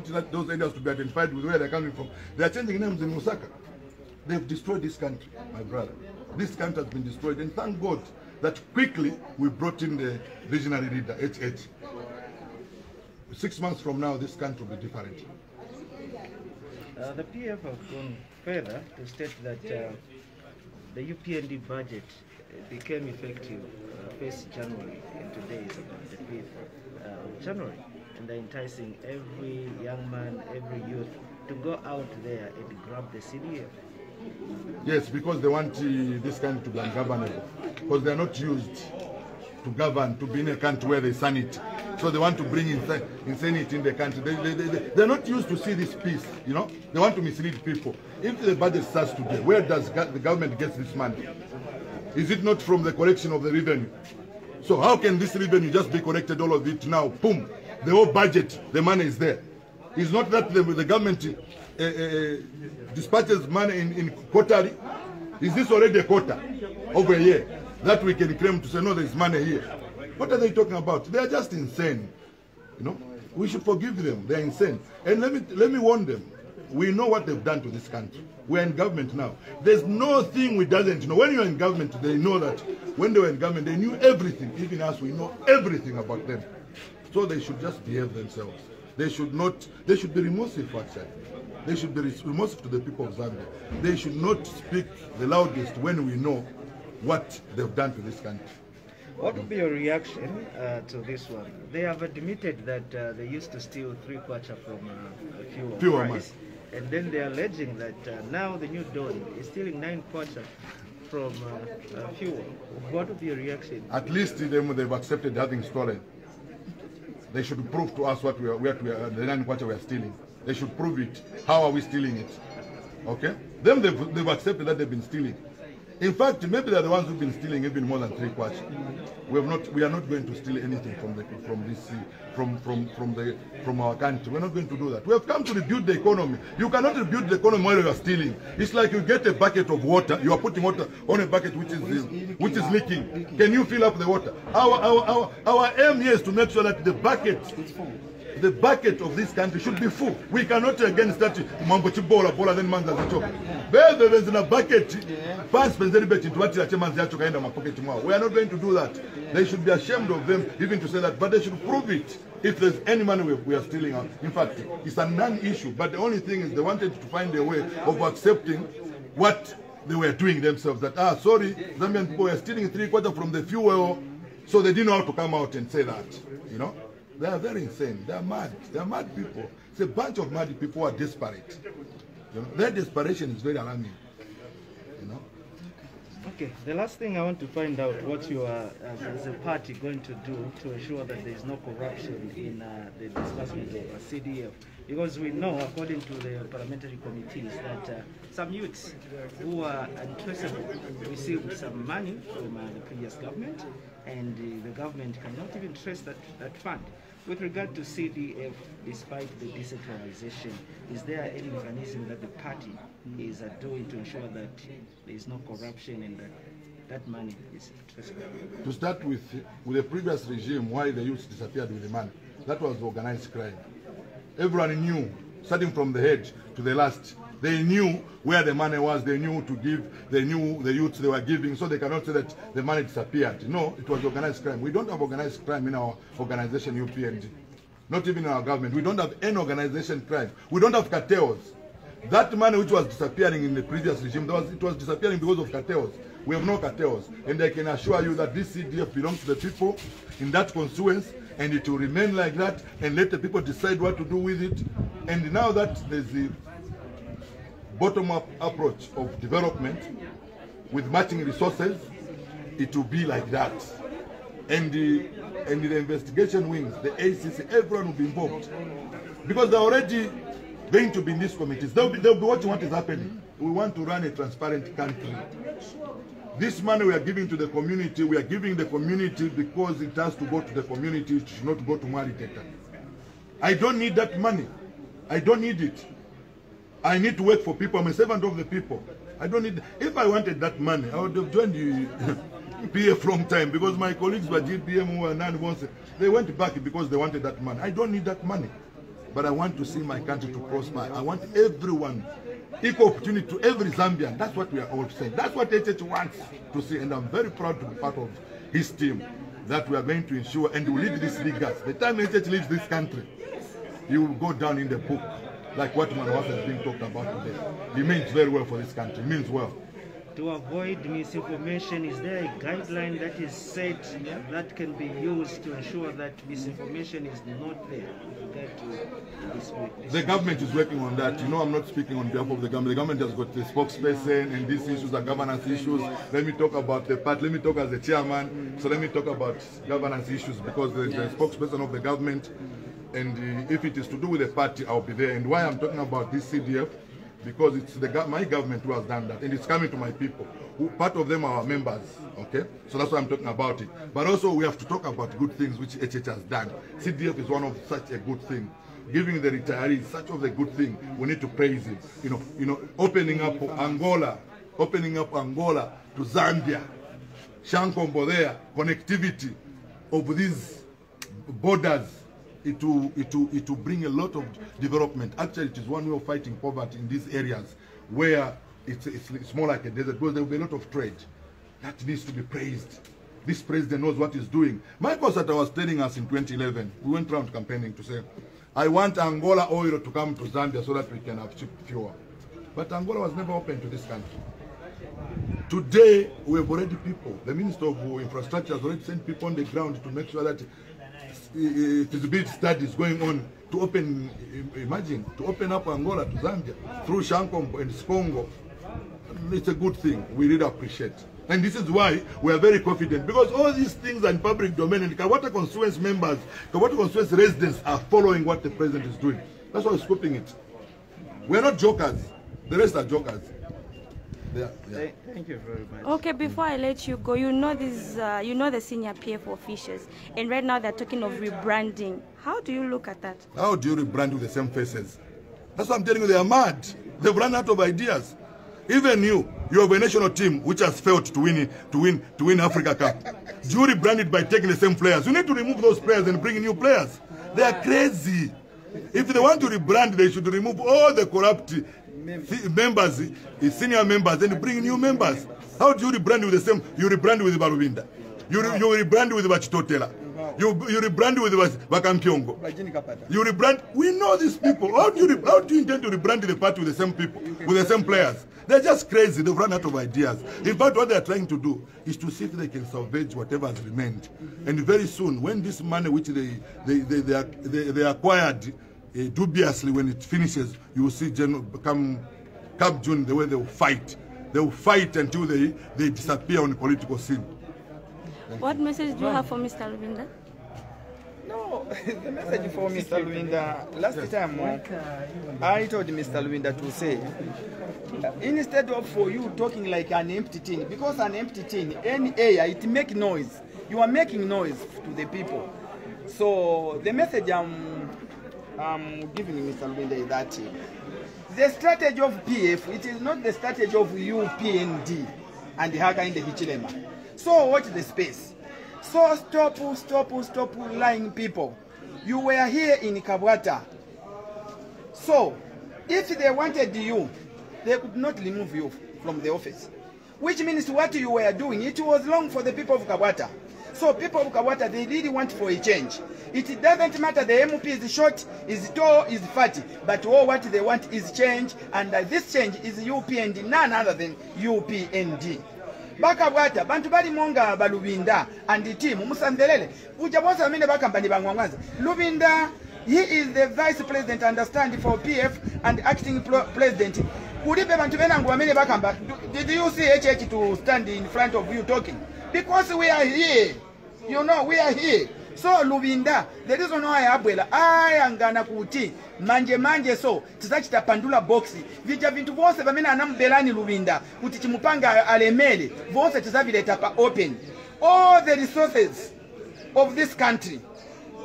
That those areas to be identified with where they're coming from. They are changing names in Lusaka. They've destroyed this country, my brother. This country has been destroyed, and thank God that quickly we brought in the visionary leader, HH. 6 months from now, this country will be different. The PF have gone further to state that the UPND budget became effective 1st January, and today is about the 5th of January. And they're enticing every young man, every youth to go out there and grab the CDF. Yes, because they want this country to be ungovernable. Because they are not used to govern, to be in a country where they sanity. So they want to bring insanity in the country. They're not used to see this peace, you know. They want to mislead people. If the budget starts today, where does the government get this money? Is it not from the collection of the revenue? So how can this revenue just be collected, all of it now, boom? The whole budget, the money is there. It's not that the government dispatches money in quarterly. Is this already a quarter over a year that we can claim to say, no, there's money here? What are they talking about? They are just insane. You know, we should forgive them. They're insane. And let me warn them. We know what they've done to this country. We're in government now. There's no thing we doesn't know. When you're in government, they know that. When they were in government, they knew everything. Even us, we know everything about them. So they should just behave themselves. They should be remorseful actually. They should be remorseful to the people of Zambia. They should not speak the loudest when we know what they've done to this country. What would be your reaction to this one? They have admitted that they used to steal 3 kwacha from fuel price, and then they are alleging that now the new Dawn is stealing 9 kwacha from fuel. What would be your reaction? At least they've accepted having stolen. They should prove to us what the 9 kwacha we are stealing. They should prove it. How are we stealing it? Okay? Them they've accepted that they've been stealing. In fact, maybe they're the ones who've been stealing even more than 3 kwacha. We are not going to steal anything from our country. We're not going to do that. We have come to rebuild the economy. You cannot rebuild the economy while you are stealing. It's like you get a bucket of water. You are putting water on a bucket which is leaking. Can you fill up the water? Our aim here is to make sure that the bucket of this country should be full. We cannot again start mambo chibola bola then manza zachoka. Bebe benzina bucket pass benzeri beti tuwatira chemanzi yacho kaenda mapocket mwao. We are not going to do that. They should be ashamed of them even to say that, but they should prove it. If there's any money we are stealing out. In fact, it's a non-issue, but the only thing is they wanted to find a way of accepting what they were doing themselves. That, sorry, Zambian people were stealing 3 kwacha from the fuel, so they didn't know how to come out and say that, you know. They are very insane. They are mad. They are mad people. It's a bunch of mad people who are desperate. You know, their desperation is very alarming. You know. Okay. The last thing I want to find out what you are, as a party, going to do to ensure that there is no corruption in the disbursement of CDF, because we know, according to the parliamentary committees, that some youths who are untraceable received some money from the previous government, and the government cannot even trace that fund. With regard to CDF, despite the decentralization, is there any mechanism that the party is doing to ensure that there is no corruption and that money is traceable? To start with the previous regime, why the youth disappeared with the money, that was organized crime. Everyone knew, starting from the head to the last, they knew where the money was, they knew to give, they knew the youths they were giving, so they cannot say that the money disappeared. No, it was organized crime. We don't have organized crime in our organization, UPND. Not even in our government. We don't have any organization crime. We don't have cartels. That money which was disappearing in the previous regime, it was disappearing because of cartels. We have no cartels. And I can assure you that this CDF belongs to the people in that constituency, and it will remain like that, and let the people decide what to do with it. And now that there's the bottom-up approach of development with matching resources, it will be like that. And the investigation wings, the ACC, everyone will be involved. Because they're already going to be in these committees. They'll be watching what is happening. We want to run a transparent country. This money we are giving to the community, we are giving the community because it has to go to the community, it should not go to Mariteta. I don't need that money. I don't need it. I need to work for people. I'm a servant of the people. I don't need. If I wanted that money, I would have joined the PF long time, because my colleagues were GPM who were non-wants. They went back because they wanted that money. I don't need that money. but I want to see my country to prosper. I want everyone, equal opportunity to every Zambian. That's what we are all saying. That's what HH wants to see, and I'm very proud to be part of his team, that we are going to ensure and we lead these leaders. The time HH leads this country, he will go down in the book like what Mwanawasa has been talked about today. He means very well for this country. He means well. To avoid misinformation, is there a guideline that is set that can be used to ensure that misinformation is not there? The government is working on that. You know, I'm not speaking on behalf of the government. The government has got the spokesperson, and these issues are governance issues. Let me talk about the part. Let me talk as the chairman. So let me talk about governance issues, because the spokesperson of the government, and if it is to do with the party, I'll be there. And why I'm talking about this CDF, because it's my government who has done that, and it's coming to my people. Part of them are our members, okay? So that's why I'm talking about it. But also we have to talk about good things which HH has done. CDF is one of such a good thing. Giving the retirees such of a good thing, we need to praise it. You know, opening up Angola to Zambia, Shankombo there, connectivity of these borders. It will bring a lot of development. Actually, it is one way of fighting poverty in these areas where it's more like a desert, because there will be a lot of trade. That needs to be praised. This president knows what he's doing. Michael Sata was telling us in 2011, we went around campaigning to say, I want Angola oil to come to Zambia so that we can have cheap fuel. But Angola was never open to this country. Today, we have already people. The Minister of Infrastructure has already sent people on the ground to make sure that feasibility studies going on to open, imagine, to open up Angola to Zambia through Shankombo and Skongo. It's a good thing. We really appreciate. And this is why we are very confident, because all these things are in public domain, and Kawata constituency members, Kawata constituency residents are following what the president is doing. That's why we're scoping it. We're not jokers. The rest are jokers. Yeah. Thank you very much. Okay, before I let you go, you know the senior PF officials, and right now they're talking of rebranding. How do you look at that? How do you rebrand with the same faces? That's what I'm telling you. They are mad. They've run out of ideas. Even you have a national team which has failed to win Africa Cup. Do you rebrand it by taking the same players? You need to remove those players and bring in new players. They are crazy. If they want to rebrand, they should remove all the corrupt members, senior members, and bring new members. How do you rebrand with the same? You rebrand with Balubinda. You rebrand with Bachitotela. You rebrand with Bakampiongo. You rebrand. We know these people. How do you intend to rebrand the party with the same people, with the same players? They're just crazy. They've run out of ideas. In fact, what they're trying to do is to see if they can salvage whatever has remained. And very soon, when this money which they acquired dubiously, when it finishes, you will see come June the way they will fight. They will fight until they disappear on the political scene. What message do you have for Mr. Lubinda? No, the message for Mr. Lubinda, last time I told Mr. Lubinda to say, instead of for you talking like an empty tin, because an empty tin, any air, it makes noise. You are making noise to the people. So the message I'm giving Mr. Lubinda is that the strategy of PF, it is not the strategy of UPND and the Haka in the Hichilema. So watch the space. So stop lying people. You were here in Kabwata. So if they wanted you, they could not remove you from the office. Which means what you were doing, it was long for the people of Kabwata. So people of Kabwata, they really want for a change. It doesn't matter the MP is short, is tall, is fatty, but all what they want is change, and this change is UPND, none other than UPND. Bakabwata, bantu bali monga Balubinda and the team, Musandelele, ujabosa mine bakambani bangwangaza. Lubinda, he is the vice president, understand, for PF and acting president. Did you see HH to stand in front of you talking? Because we are here. You know, we are here. So Lubinda, the reason why I am gonna kuti manje so tizachita pandula boxi vija vintu vose vamene anambelani Lubinda kuti chimupanga alemele vose tizavileta pa open. All the resources of this country,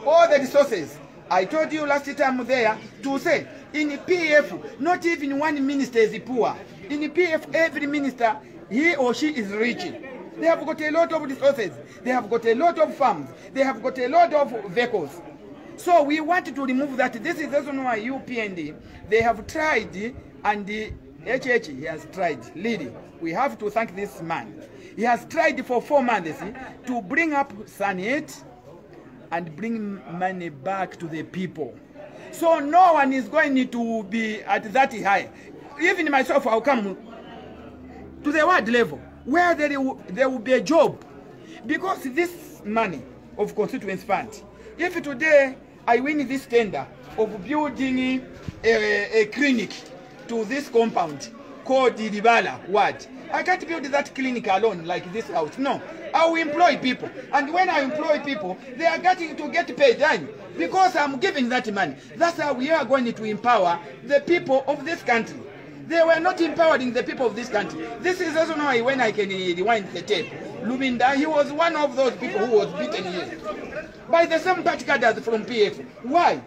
all the resources, I told you last time there to say in PF not even one minister is poor. In PF every minister, he or she is rich. They have got a lot of resources. They have got a lot of farms. They have got a lot of vehicles. So we want to remove that. This is the reason why UPND, they have tried, and the HH, he has tried. Lily, we have to thank this man. He has tried for 4 months to bring up Sanit and bring money back to the people. So no one is going to be at that high. Even myself, I'll come to the ward level where there will be a job. Because this money of constituency fund, if today I win this tender of building a clinic to this compound called the Libala ward, I can't build that clinic alone like this house. No, I will employ people. And when I employ people, they are getting to get paid because I'm giving that money. That's how we are going to empower the people of this country. They were not empowering the people of this country. This is also why when I can rewind the tape, Lubinda, he was one of those people who was beaten here by the same party cadres from PF. Why?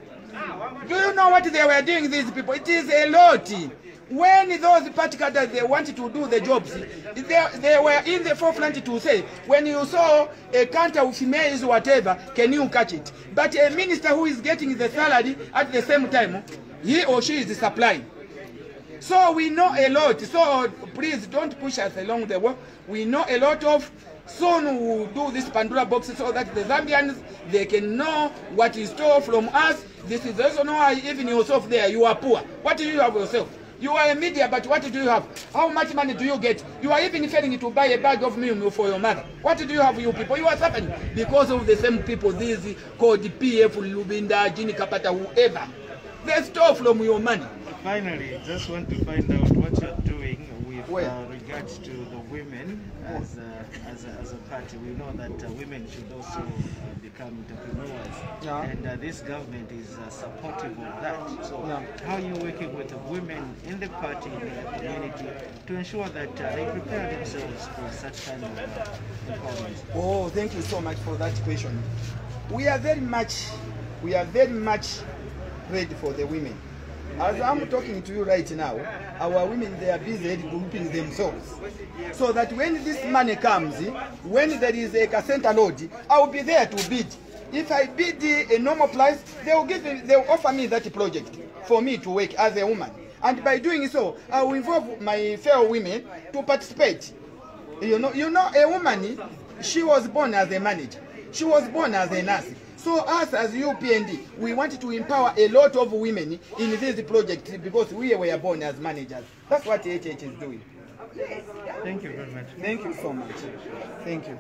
Do you know what they were doing, these people? It is a lot. When those party cadres, they wanted to do the jobs, they were in the forefront to say, when you saw a counter with maize or whatever, can you catch it? But a minister who is getting the salary at the same time, he or she is supplying. So we know a lot. So please don't push us along the way. We know a lot of. Soon we will do this Pandora box so that the Zambians, they can know what is stored from us. This is also why even yourself there, you are poor. What do you have yourself? You are a media, but what do you have? How much money do you get? You are even failing to buy a bag of meal for your mother. What do you have, you people? You are suffering because of the same people, these called PF, Lubinda, Gini Kapata, whoever. They stole from your money. Finally, just want to find out what you're doing with regards to the women as a party. We know that women should also become entrepreneurs, and this government is supportive of that. So how are you working with the women in the party, in the community, to ensure that they prepare themselves for such kind of empowerment? Oh, thank you so much for that question. We are very much ready for the women. As I'm talking to you right now, our women, they are busy grouping themselves. So that when this money comes, when there is a center load, I will be there to bid. If I bid a normal price, they will offer me that project for me to work as a woman. And by doing so, I will involve my fellow women to participate. You know, a woman, she was born as a manager. She was born as a nurse. So us as UPND, we want to empower a lot of women in this project because we were born as managers. That's what HH is doing. Thank you very much. Thank you so much. Thank you.